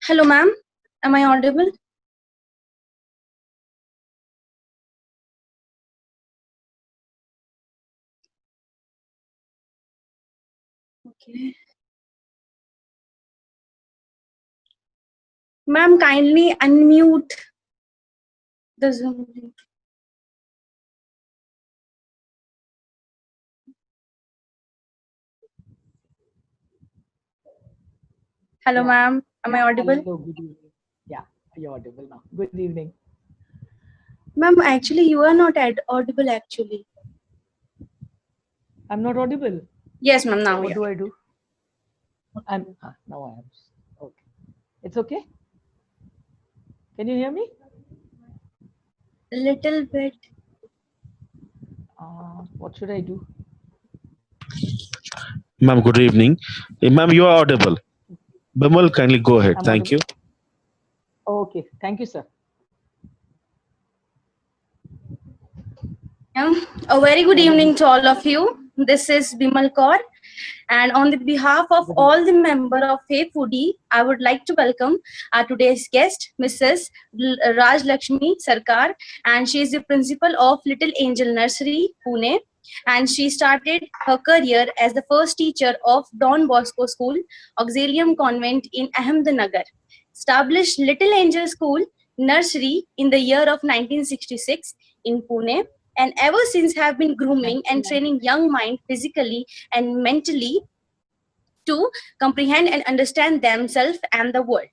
Hello, ma'am. Am I audible? Okay. Ma'am, kindly unmute the Zoom link. Hello, Yeah. ma'am. Am I audible? Hello, good evening. Yeah, you're audible now. Good evening. Ma'am, actually, you are not audible, actually. I'm not audible. Yes, ma'am. Now, What yeah. do I do? Now I am. Okay. It's okay? Can you hear me? Little bit. What should I do? Ma'am, good evening. Ma'am, you are audible. Bimal, kindly go ahead. I'm Thank audible? you. Okay. Thank you, sir. A very good What is evening this? to all of you. This is Bimal Kaur. And on the behalf of Good all evening. the member of Hey Foodie, I would like to welcome our today's guest, Mrs. Raj Lakshmi Sarkar, and she is the principal of Little Angel Nursery, Pune. And she started her career as the first teacher of Don Bosco School, Auxilium Convent in Ahmednagar. Established Little Angel School Nursery in the year of 1966 in Pune, and ever since have been grooming and training young mind physically and mentally to comprehend and understand themselves and the world.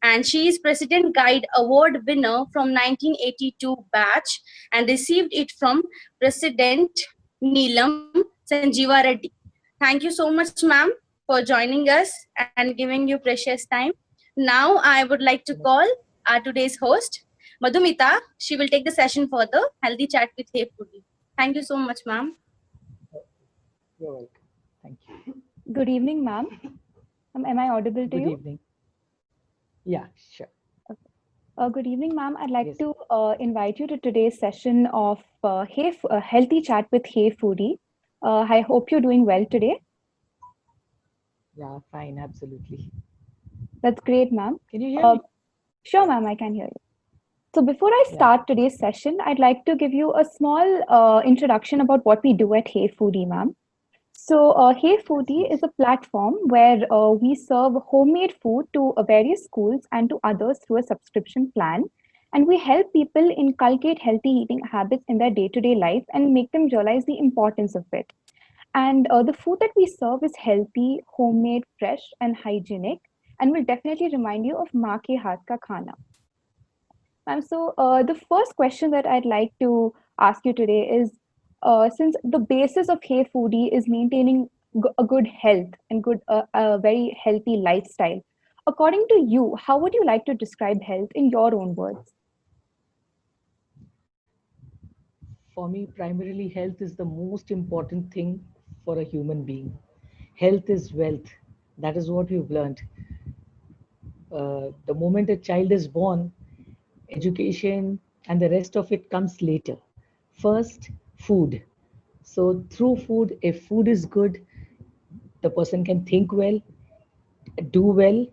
And she is President Guide Award winner from 1982 batch and received it from President Neelam Sanjeeva Reddy. Thank you so much, ma'am, for joining us and giving you precious time. Now I would like to call our today's host, Madhumita. She will take the session further. Healthy chat with Hey Foodie. Thank you so much, ma'am. You're welcome. Thank you. Good evening, ma'am. Am I audible to Good you? evening. Yeah, sure. Good evening, ma'am. I'd like Yes. to invite you to today's session of Healthy Chat with Hey Foodie. I hope you're doing well today. Yeah, fine. Absolutely. That's great, ma'am. Can you hear me? Sure, ma'am, I can hear you. So before I Yeah. start today's session, I'd like to give you a small introduction about what we do at Hey Foodie, ma'am. So, Hey Foodie is a platform where we serve homemade food to various schools and to others through a subscription plan. And we help people inculcate healthy eating habits in their day to day life and make them realize the importance of it. And the food that we serve is healthy, homemade, fresh, and hygienic, and will definitely remind you of maa ke haath ka khana. So, the first question that I'd like to ask you today is since the basis of Hey Foodie is maintaining a good health and a very healthy lifestyle, according to you, how would you like to describe health in your own words? For me, primarily, health is the most important thing for a human being. Health is wealth. That is what we've learned. The moment a child is born, education and the rest of it comes later. First, food. So, through food, if food is good, the person can think well, do well,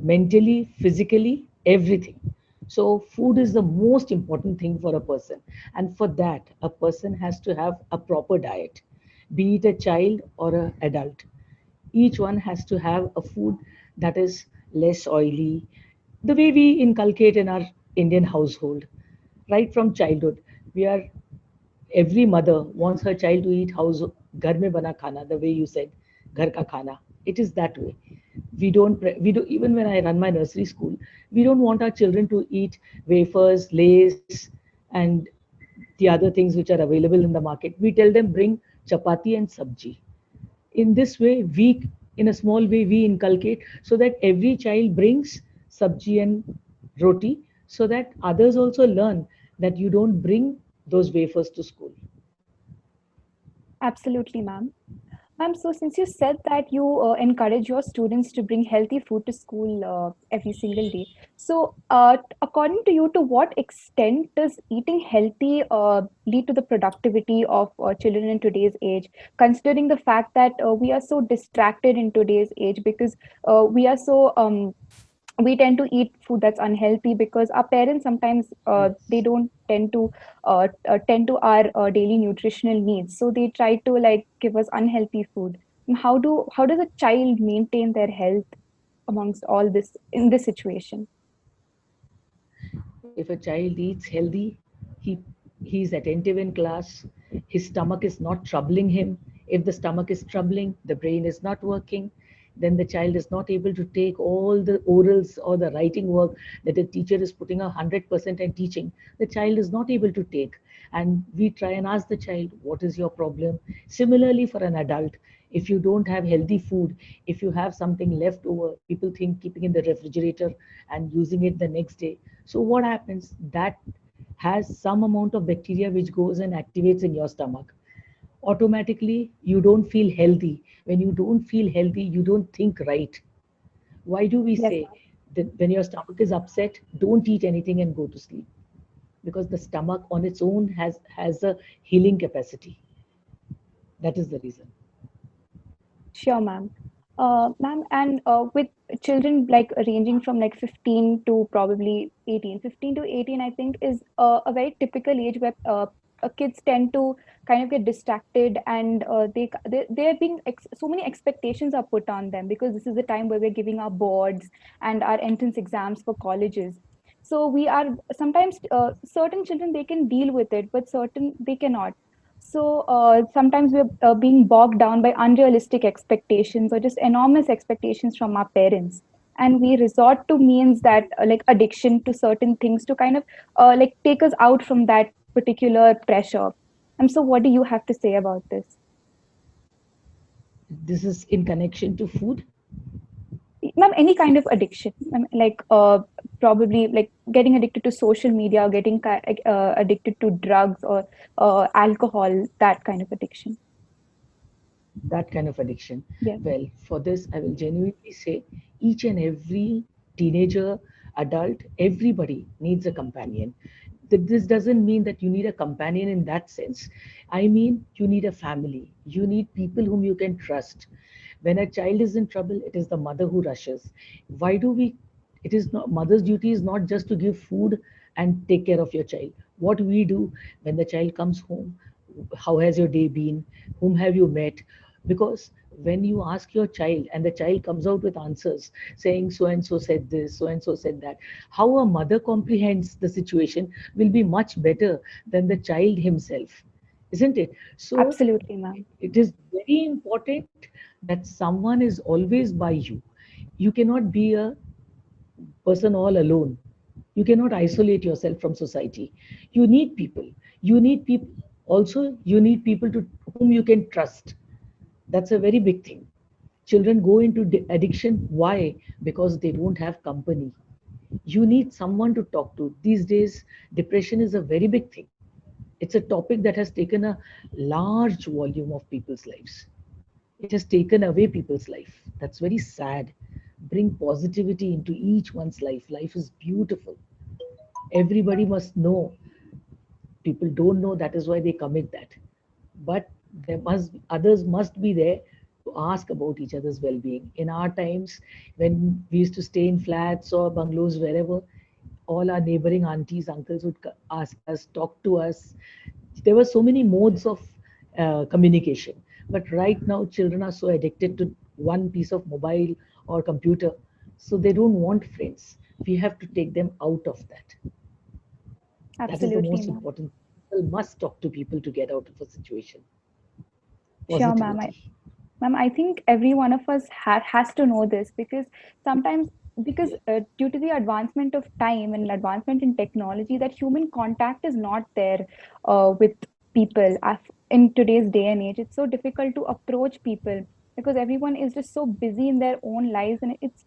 mentally, physically, everything. So, food is the most important thing for a person. And for that, a person has to have a proper diet, be it a child or an adult. Each one has to have a food that is less oily, the way we inculcate in our Indian household, right from childhood. We are every mother wants her child to eat house ghar mein bana khana, the way you said ghar ka khana. It is that way. We do, even when I run my nursery school, we don't want our children to eat wafers, lace, and the other things which are available in the market. We tell them bring chapati and sabji. In this way, we in a small way we inculcate so that every child brings sabji and roti, so that others also learn that you don't bring those wafers to school. Absolutely, ma'am. Ma'am, so since you said that you encourage your students to bring healthy food to school every single day, so according to you, to what extent does eating healthy lead to the productivity of children in today's age, considering the fact that we are so distracted in today's age because we are so we tend to eat food that's unhealthy because our parents sometimes they don't tend to our daily nutritional needs, so they try to like give us unhealthy food. And how does a child maintain their health amongst all this in this situation? If a child eats healthy, he he's attentive in class, his stomach is not troubling him. If the stomach is troubling, the brain is not working, then the child is not able to take all the orals or the writing work that the teacher is putting 100% and teaching. The child is not able to take. And we try and ask the child, what is your problem? Similarly, for an adult, if you don't have healthy food, if you have something left over, people think keeping in the refrigerator and using it the next day. So what happens? That has some amount of bacteria which goes and activates in your stomach. Automatically, you don't feel healthy. When you don't feel healthy, you don't think right. Why do we Yes, say that when your stomach is upset, don't eat anything and go to sleep? Because the stomach on its own has a healing capacity. That is the reason. sure, ma'am. Ma'am, and with children like ranging from like 15 to probably 18, 15 to 18, I think is a very typical age where kids tend to kind of get distracted, and they're being so many expectations are put on them because this is the time where we're giving our boards and our entrance exams for colleges. So we are sometimes certain children they can deal with it, but certain they cannot. So sometimes we're being bogged down by unrealistic expectations or just enormous expectations from our parents. And we resort to means that like addiction to certain things to kind of like take us out from that particular pressure. And so, what do you have to say about this? This is in connection to food. Ma'am, any kind of addiction, like probably like getting addicted to social media, or getting addicted to drugs or alcohol, that kind of addiction. That kind of addiction. Yes, Well, for this, I will genuinely say each and every teenager, adult, everybody needs a companion. This doesn't mean that you need a companion in that sense. I mean, you need a family. You need people whom you can trust. When a child is in trouble, it is the mother who rushes. Why do we? It is not mother's duty is not just to give food and take care of your child. What we do when the child comes home, how has your day been? Whom have you met? Because when you ask your child and the child comes out with answers saying so and so said this, so and so said that, how a mother comprehends the situation will be much better than the child himself, isn't it? So absolutely, ma'am. it is very important that someone is always by you. You cannot be a person all alone. You cannot isolate yourself from society. You need people. You need people. Also, you need people to whom you can trust. That's a very big thing. Children go into addiction. Why? Because they don't have company. You need someone to talk to. These days, depression is a very big thing. It's a topic that has taken a large volume of people's lives. It has taken away people's life. That's very sad. Bring positivity into each one's life. Life is beautiful. Everybody must know. People don't know, that is why they commit that. But there must others must be there to ask about each other's well-being. In our times, when we used to stay in flats or bungalows, wherever, all our neighboring aunties, uncles would ask us, talk to us. There were so many modes of communication. But right now, children are so addicted to one piece of mobile or computer, so they don't want friends. We have to take them out of that. That is the Absolutely, most ma'am. important. People must talk to people to get out of a situation. Sure, ma'am. Positivity. Ma'am, I think every one of us has to know this because sometimes, because Yeah. due to the advancement of time and advancement in technology, that human contact is not there with people. In today's day and age, it's so difficult to approach people because everyone is just so busy in their own lives, and it's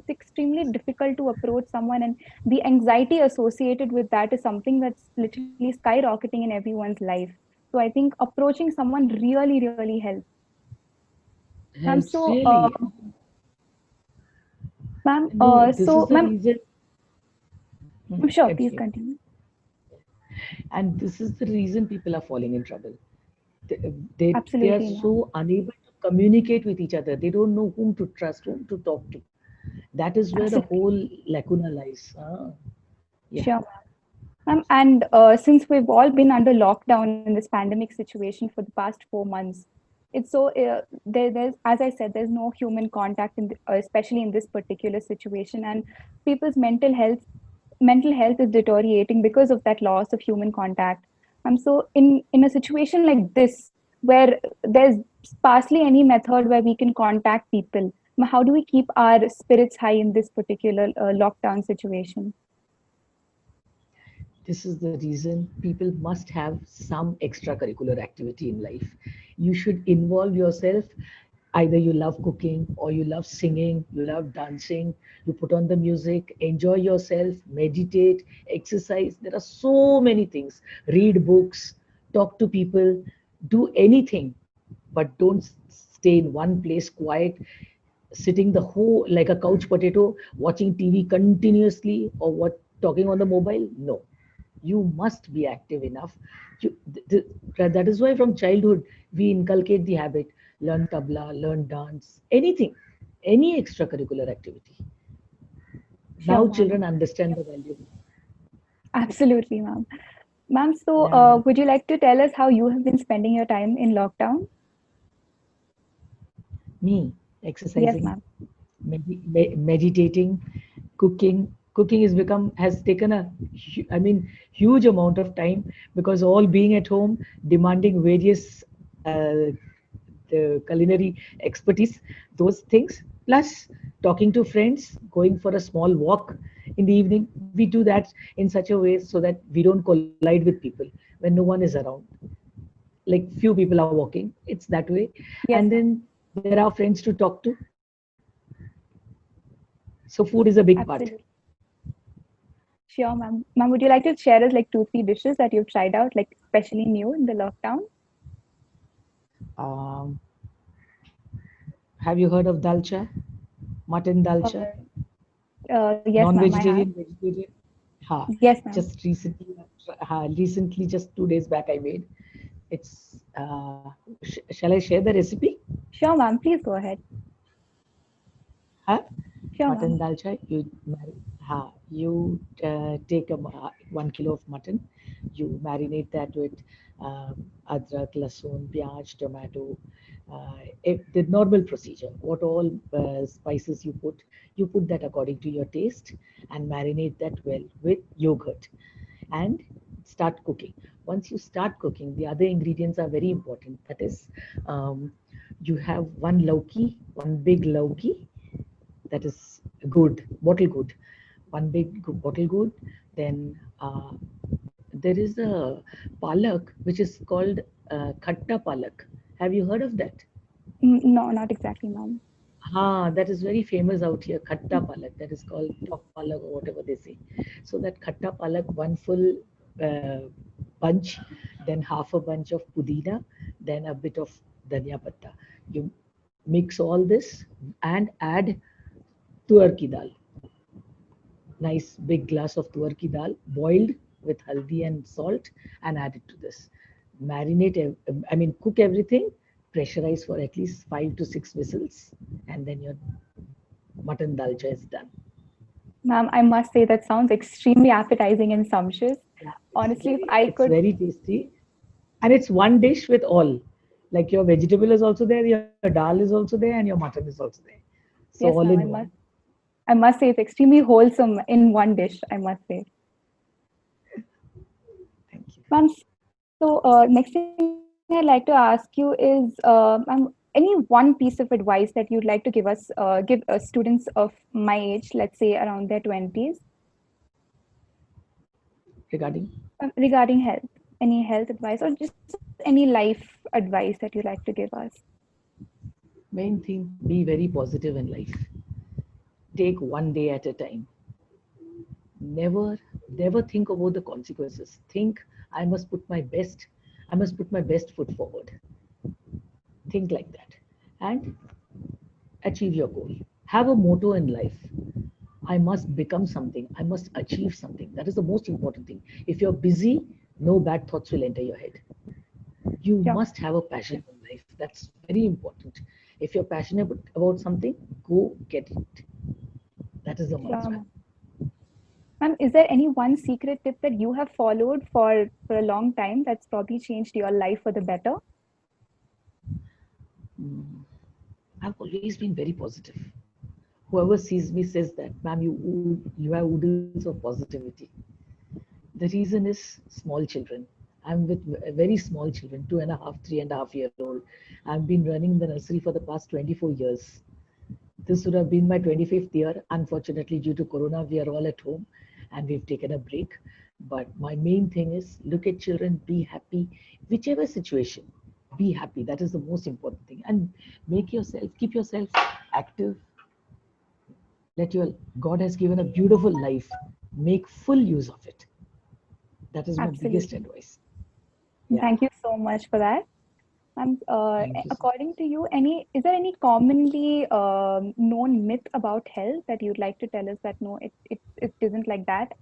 extremely difficult to approach someone, and the anxiety associated with that is something that's literally skyrocketing in everyone's life. So I think approaching someone really helps. Ma'am, Helps so, really. ma'am, No, this is so, the ma'am, reason. I'm sure, please Continue. continue. And this is the reason people are falling in trouble. They are Absolutely, ma'am. so unable to communicate with each other. They don't know whom to trust, whom to talk to. That is where the Absolutely. whole lacuna lies. Yeah. Sure. And since we've all been under lockdown in this pandemic situation for the past 4 months, it's so there's, as I said, there's no human contact especially in this particular situation, and people's mental health is deteriorating because of that loss of human contact. So in a situation like this, where there's sparsely any method where we can contact people, how do we keep our spirits high in this particular lockdown situation? This is the reason people must have some extracurricular activity in life. You should involve yourself. Either you love cooking or you love singing, you love dancing, you put on the music, enjoy yourself, meditate, exercise. There are so many things. Read books, talk to people, do anything, but don't stay in one place quiet, sitting the whole like a couch potato, watching TV continuously or what talking on the mobile. No, you must be active enough. That is why from childhood we inculcate the habit: learn tabla, learn dance, anything, any extracurricular activity. Sure, Now ma'am. children understand the value. Absolutely, ma'am. Ma'am, so Yeah. would you like to tell us how you have been spending your time in lockdown? Me Yes, exercising, ma'am. meditating, cooking. Cooking has taken a huge amount of time, because all being at home, demanding various uh, the culinary expertise, those things, plus talking to friends, going for a small walk in the evening. We do that in such a way so that we don't collide with people when no one is around. Like few people are walking, it's that way. And Yes, ma'am. then there are friends to talk to. So food is a big part. Absolutely. Sure, ma'am. Ma'am, would you like to share us like two, three dishes that you've tried out, like especially new in the lockdown? Um, have you heard of dalcha? Mutton Uh, dalcha? yes, ma'am, I have. Non-vegetarian, vegetarian? Ha, Yes, ma'am. just recently, just 2 days back, I made. It's, shall I share the recipe? Sure, ma'am. Please go ahead. Huh? Sure, Mutton ma'am. dalcha, you take 1 kilo of mutton, you marinate that with adrak, lasun, pyaj, tomato, the normal procedure. What all spices you put that according to your taste, and marinate that well with yogurt, and start cooking. Once you start cooking, the other ingredients are very important. That is, um, you have one big lauki, that is good, bottle good, one big bottle good. Then there is a palak which is called khatta palak. Have you heard of that? No, not exactly, ma'am. That is very famous out here. Khatta palak, that is called top palak or whatever they say. So that khatta palak, one full uh, bunch, then half a bunch of pudina, then a bit of dhania patta. You mix all this and add tuar ki dal, nice big glass of tuar ki dal, boiled with haldi and salt, and add it to this. Cook everything, pressurize for at least 5 to 6 whistles, and then your mutton dalcha is done. Ma'am, I must say that sounds extremely appetizing and sumptuous. Yeah, Honestly, if I it's could, very tasty, and it's one dish with all. Like your vegetable is also there, your dal is also there, and your mutton is also there. So all yes, in ma'am, one. I must say it's extremely wholesome in one dish, I must say. Thank you. Ma'am, so next thing I'd like to ask you is, ma'am, any one piece of advice that you'd like to give students of my age, let's say around their 20s, Regarding regarding health, any health advice or just any life advice that you'd like to give us? main thing, be very positive in life. Take one day at a time. Never think about the consequences. Think, I must put my best foot forward. Think like that, and achieve your goal. Have a motto in life: I must become something, I must achieve something. That is the most important thing. If you're busy, no bad thoughts will enter your head. You Sure. must have a passion in life. That's very important. If you're passionate about something, go get it. That is the Sure, mantra. ma'am. Ma'am, is there any one secret tip that you have followed for a long time that's probably changed your life for the better? Mm. I've always been very positive. Whoever sees me says that, ma'am, you have oodles of positivity. The reason is small children. I'm with very small children, 2.5, 3.5-year-old. I've been running the nursery for the past 24 years. This would have been my 25th year. Unfortunately, due to Corona, we are all at home and we've taken a break. But my main thing is look at children, be happy, whichever situation, be happy. That is the most important thing. And keep yourself active. Let your God has given a beautiful life. Make full use of it. That is my biggest Absolutely. advice. Yeah. Thank you so much for that. Thank you. According to you, is there any commonly known myth about health that you'd like to tell us that no, it isn't like that?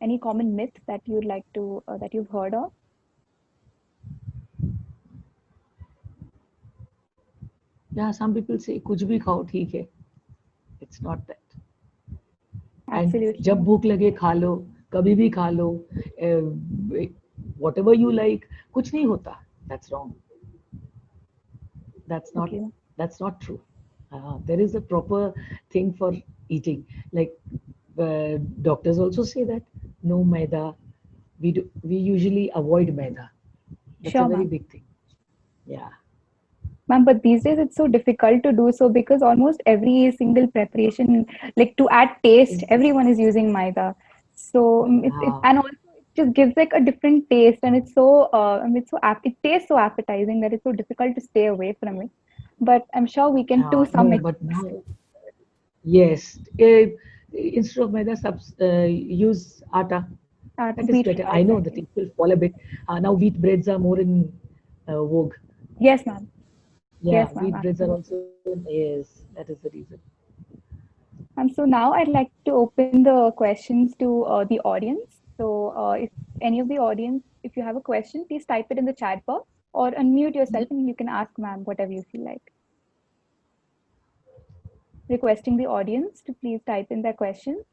Any common myth that you'd like to that you've heard of? Yeah, some people say कुछ भी खाओ ठीक है. It's not that. And Absolutely. जब भूख लगे खा लो, कभी भी खा लो, whatever you like, कुछ नहीं होता. That's wrong. That's not Okay. that's not true. There is a proper thing for eating. Like doctors also say that no maida. We usually avoid maida. That's a Sure, very ma'am. big thing. Yeah. Ma'am, but these days it's so difficult to do so because almost every single preparation, like to add taste, everyone is using maida. So Uh, and also it just gives like a different taste, and it tastes so appetizing that it's so difficult to stay away from it. But I'm sure we can do some no, but experiments. now, yes. Instead of maida, use atta. That is Wheat better. flour, I know the exactly. things will fall a bit. Now wheat breads are more in vogue. Yes, ma'am. Yeah, Yes, ma'am. wheat breads are Absolutely. also, yes, that is the reason. So now I'd like to open the questions to the audience. So if any of the audience, if you have a question, please type it in the chat box or unmute yourself and you can ask ma'am whatever you feel like. Requesting the audience to please type in their questions.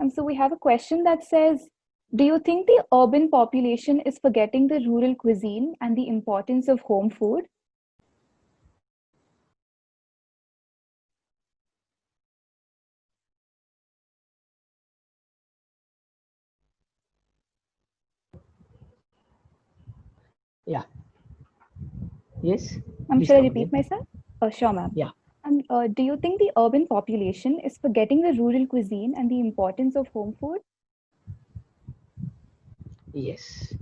And so we have a question that says, do you think the urban population is forgetting the rural cuisine and the importance of home food? Yeah. Yes. Should Please I come repeat again. myself? Sure, ma'am. Yeah. Do you think the urban population is forgetting the rural cuisine and the importance of home food? Yes.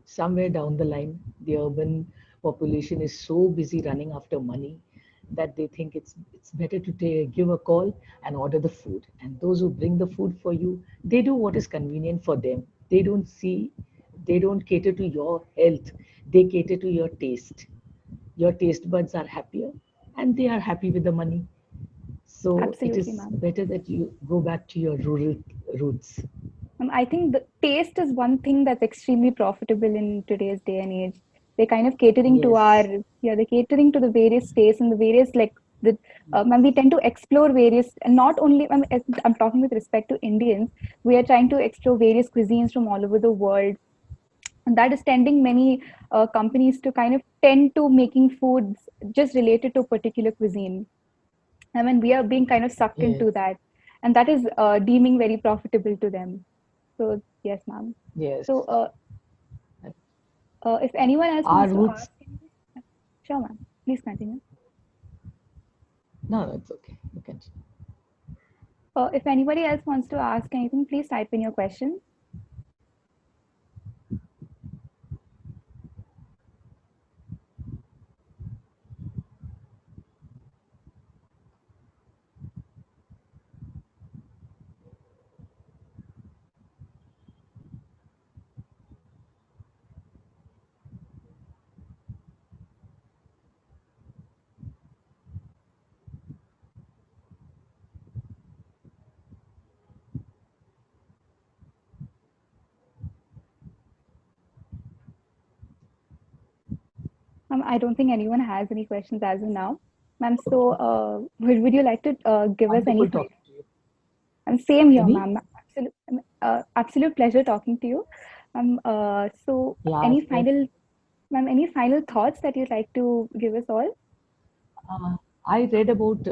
Somewhere down the line, the urban population is so busy running after money that they think it's better to give a call and order the food. And those who bring the food for you, they do what is convenient for them. They don't see, they don't cater to your health. They cater to your taste. Your taste buds are happier and they are happy with the money. So it Absolutely, is ma'am. better that you go back to your rural roots. I think the taste is one thing that's extremely profitable in today's day and age. They're kind of catering to Yes. they're catering to the various tastes and the various like and we tend to explore various, and not only, I'm talking with respect to Indians, we are trying to explore various cuisines from all over the world, and that is tending many companies to kind of tend to making foods just related to a particular cuisine. I mean, we are being kind of sucked Yes. into that, and that is deeming very profitable to them. So yes, ma'am. Yes. So if anyone else Our wants to roots. ask anything, sure, ma'am. Please continue. No, no, it's okay. You can. If anybody else wants to ask anything, please type in your question. I don't think anyone has any questions as of now. Ma'am, so would you like to give us any Wonderful final? talking to you. And same here, Any? ma'am. Absolute pleasure talking to you. So Yeah, any final, ma'am, any final thoughts that you'd like to give us all? I read about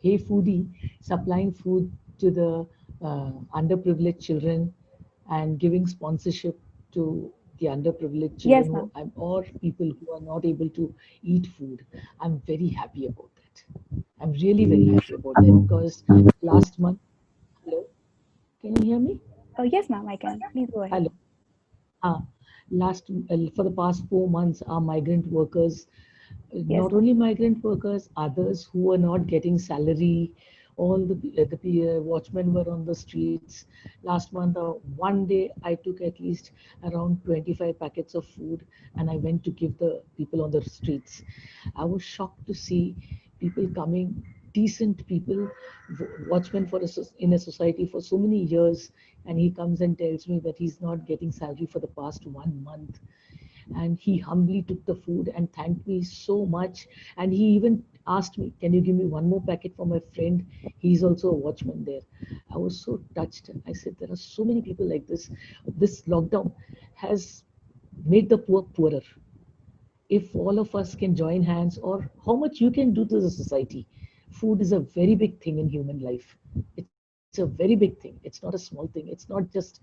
Hey Foodie supplying food to the underprivileged children and giving sponsorship to the underprivileged children Yes, who, ma'am. or people who are not able to eat food. I'm very happy about that. I'm really very happy about that because last month, hello, can you hear me? Oh, yes, ma'am, I can. Please go ahead. Hello. Uh, for the past 4 months, our migrant workers, Yes, not ma'am. only migrant workers, others who were not getting salary, all the watchmen were on the streets. Last month, one day, I took at least around 25 packets of food and I went to give the people on the streets. I was shocked to see people coming, decent people, watchmen in a society for so many years, and he comes and tells me that he's not getting salary for the past 1 month, and he humbly took the food and thanked me so much, and he even asked me, can you give me one more packet for my friend, he's also a watchman there. I was so touched. I said there are so many people like this lockdown has made the poor poorer. If all of us can join hands, or how much you can do to the society. Food is a very big thing in human life. It's a very big thing. It's not a small thing. It's not just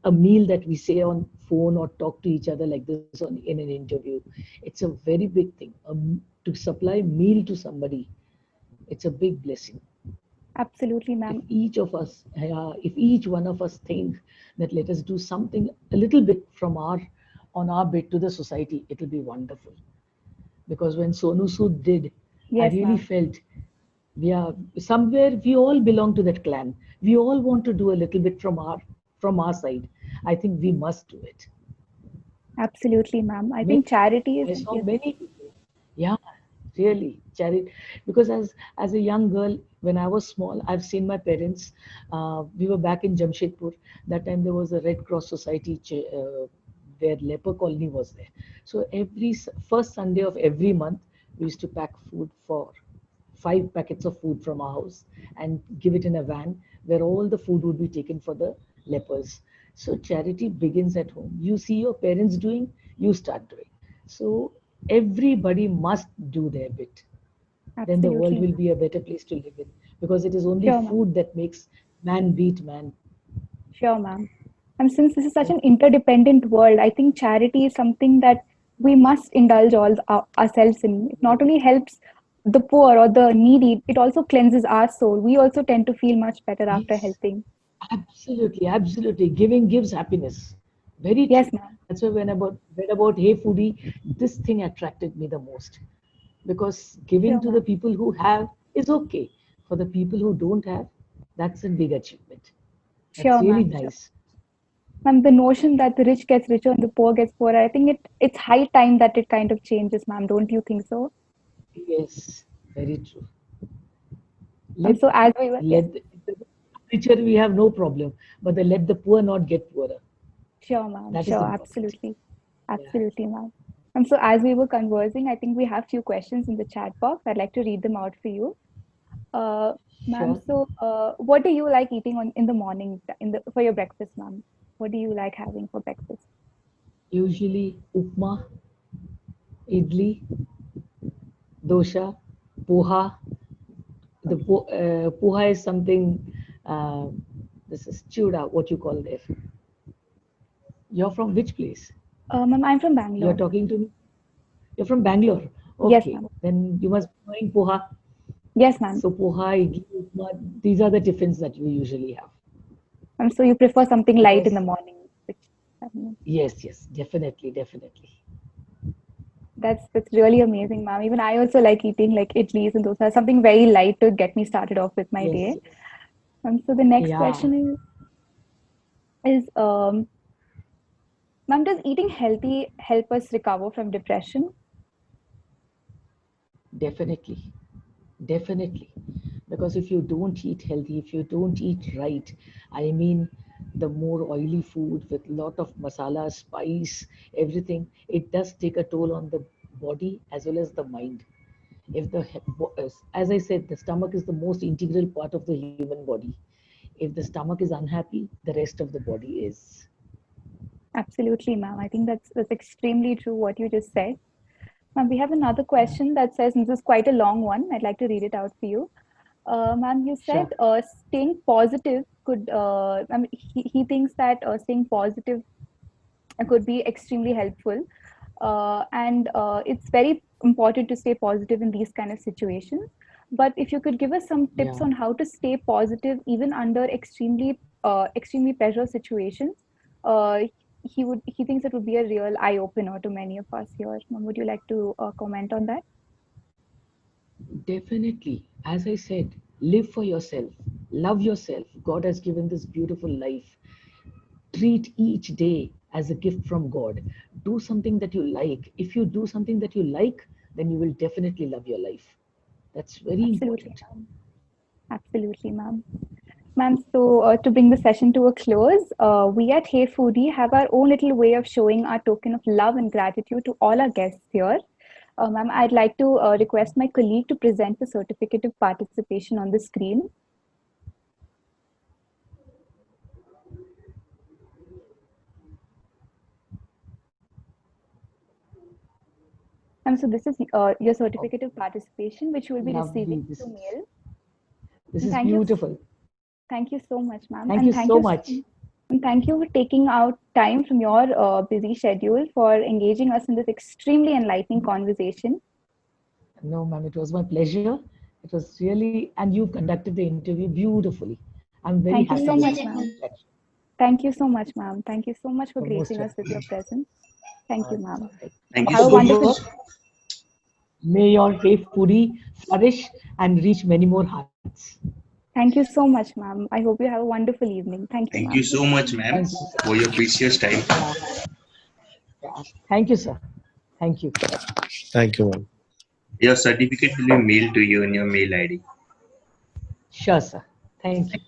a meal that we say on phone or talk to each other like this in an interview. It's a very big thing. To supply meal to somebody, it's a big blessing. Absolutely, If ma'am. if each one of us think that let us do something a little bit from our on our bit to the society, it will be wonderful. Because when Sonu Sood did, I Yes, really ma'am. felt we are somewhere, we all belong to that clan. We all want to do a little bit from our side. I think we must do it. Absolutely, ma'am. I Many, think charity is, I saw yes, many people. Yeah, really, charity. Because as a young girl, when I was small, I've seen my parents. We were back in Jamshedpur. That time there was a Red Cross Society where leper colony was there. So first Sunday of every month, we used to pack food for 5 packets of food from our house and give it in a van where all the food would be taken for the lepers. So charity begins at home. You see your parents doing, you start doing. So everybody must do their bit. Then the world absolutely, will ma'am. be a better place to live in, because it is only Sure, ma'am. food that makes man beat man. Sure, ma'am. And since this is such an interdependent world, I think charity is something that we must indulge ourselves in. It not only helps the poor or the needy, it also cleanses our soul. We also tend to feel much better after Yes, helping. absolutely, absolutely. Giving gives happiness. Very Yes, true. ma'am. That's why when I read about Hey Foodie, this thing attracted me the most. Because giving Sure, to the ma'am. people who have is okay. For the people who don't have, that's a big achievement. That's Sure, really ma'am. Sure. nice. Ma'am, the notion that the rich gets richer and the poor gets poorer, I think it's high time that it kind of changes, ma'am. Don't you think so? Yes, very true. Let So as we were, yes, let the richer we have no problem, but let the poor not get poorer. sure, ma'am. That is Sure, important. absolutely. Yeah, Absolutely, ma'am. And so as we were conversing, I think we have few questions in the chat box. I'd like to read them out for you. Uh, Ma'am, sure. so what do you like eating in the morning for your breakfast, ma'am? What do you like having for breakfast? Usually upma, idli, dosha, poha. Okay. Poha is something. Uh, this is chuda, what you call there. You're from which place? Ma'am, I'm from You're Bangalore. talking to me. You're from Bangalore. Yes, Okay, ma'am. then you must be knowing poha. Yes, ma'am. So poha, idli, upma, these are the tiffins that we usually have. So you prefer something light in the Because morning, which um, yes, yes, definitely, definitely. that's really amazing, ma'am. Even I also like eating like idlis and dosa, something very light to get me started off with my Yes, day. yes. So the next Yeah, question is ma'am, does eating healthy help us recover from depression? definitely, definitely. Because if you don't eat healthy, if you don't eat right, I mean, the more oily food with lot of masala, spice, everything, it does take a toll on the body as well as the mind. If as I said, the stomach is the most integral part of the human body. If the stomach is unhappy, the rest of the body is. Absolutely, ma'am. I think that's extremely true what you just said. Ma'am, we have another question that says, and this is quite a long one. I'd like to read it out for you. Ma'am, you said Sure. staying positive could, I mean, he thinks that staying positive could be extremely helpful. And it's very important to stay positive in these kind of situations. But if you could give us some tips Yeah. on how to stay positive even under extremely pressure situations, uh, he thinks it would be a real eye opener to many of us here. Ma'am, would you like to comment on that? Definitely. As I said, live for yourself, love yourself. God has given this beautiful life. Treat each day as a gift from God. Do something that you like. If you do something that you like, then you will definitely love your life. That's very Absolutely, important. ma'am. Absolutely, ma'am. Ma'am, so to bring the session to a close, we at Hey Foodie have our own little way of showing our token of love and gratitude to all our guests here. Ma'am, I'd like to request my colleague to present the certificate of participation on the screen. So this is your certificate of participation, which you will be receiving Lovely. through mail. This And is beautiful. thank you so much, ma'am. Thank And you so much. thank you for taking out time from your busy schedule for engaging us in this extremely enlightening conversation. No, ma'am, it was my pleasure. It was really, and you conducted the interview beautifully. I'm very Thank you happy so with much, that. ma'am. Thank you so much, ma'am. Thank you so much for You're most gracing us welcome. with your presence. Thank you, ma'am. Thank you Have a so much. wonderful. May your Hey Foodie flourish and reach many more hearts. Thank you so much, ma'am. I hope you have a wonderful evening. Thank you, Thank you ma'am. so much, ma'am, Thank you, sir. for your precious time. Yeah, yeah. Thank you, sir. Thank you. Thank you, ma'am. Your certificate will be mailed to you in your mail ID. Sure, sir. Thank you.